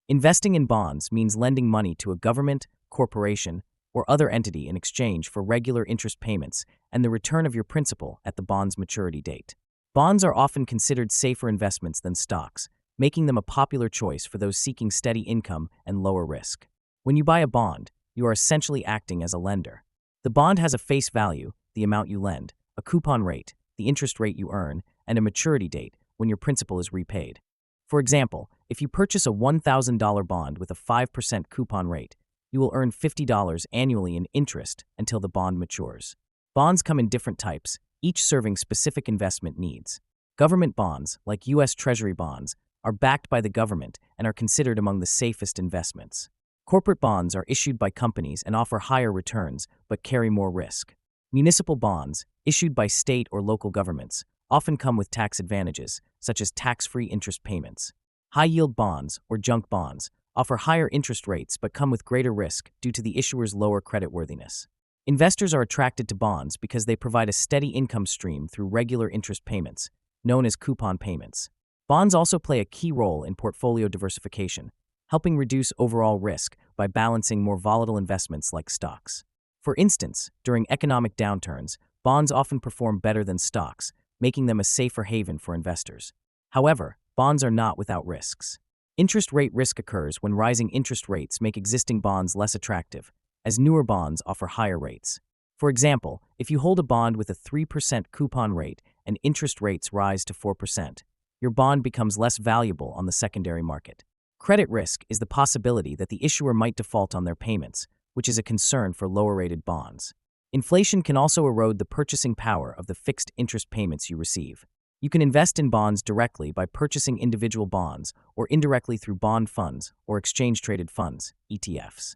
Investing in bonds means lending money to a government, corporation, or other entity in exchange for regular interest payments and the return of your principal at the bond's maturity date. Bonds are often considered safer investments than stocks, making them a popular choice for those seeking steady income and lower risk. When you buy a bond, you are essentially acting as a lender. The bond has a face value, the amount you lend, a coupon rate, the interest rate you earn, and a maturity date, when your principal is repaid. For example, if you purchase a $1,000 bond with a 5% coupon rate, you will earn $50 annually in interest until the bond matures. Bonds come in different types, each serving specific investment needs. Government bonds, like U.S. Treasury bonds, are backed by the government and are considered among the safest investments. Corporate bonds are issued by companies and offer higher returns but carry more risk. Municipal bonds, issued by state or local governments, often come with tax advantages, such as tax-free interest payments. High-yield bonds, or junk bonds, offer higher interest rates but come with greater risk due to the issuer's lower creditworthiness. Investors are attracted to bonds because they provide a steady income stream through regular interest payments, known as coupon payments. Bonds also play a key role in portfolio diversification, helping reduce overall risk by balancing more volatile investments like stocks. For instance, during economic downturns, bonds often perform better than stocks, making them a safer haven for investors. However, bonds are not without risks. Interest rate risk occurs when rising interest rates make existing bonds less attractive, as newer bonds offer higher rates. For example, if you hold a bond with a 3% coupon rate and interest rates rise to 4%, your bond becomes less valuable on the secondary market. Credit risk is the possibility that the issuer might default on their payments, which is a concern for lower-rated bonds. Inflation can also erode the purchasing power of the fixed interest payments you receive. You can invest in bonds directly by purchasing individual bonds or indirectly through bond funds or exchange-traded funds, ETFs.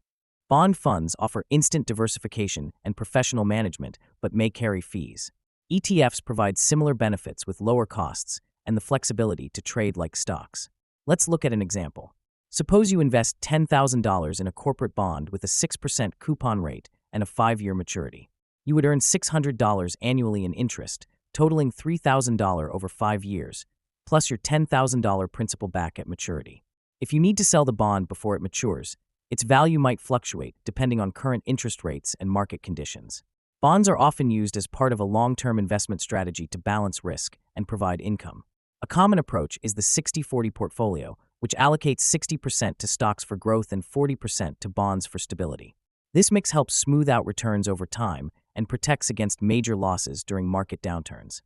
Bond funds offer instant diversification and professional management but may carry fees. ETFs provide similar benefits with lower costs and the flexibility to trade like stocks. Let's look at an example. Suppose you invest $10,000 in a corporate bond with a 6% coupon rate and a 5-year maturity. You would earn $600 annually in interest, totaling $3,000 over 5 years, plus your $10,000 principal back at maturity. If you need to sell the bond before it matures, its value might fluctuate depending on current interest rates and market conditions. Bonds are often used as part of a long-term investment strategy to balance risk and provide income. A common approach is the 60-40 portfolio, which allocates 60% to stocks for growth and 40% to bonds for stability. This mix helps smooth out returns over time and protects against major losses during market downturns.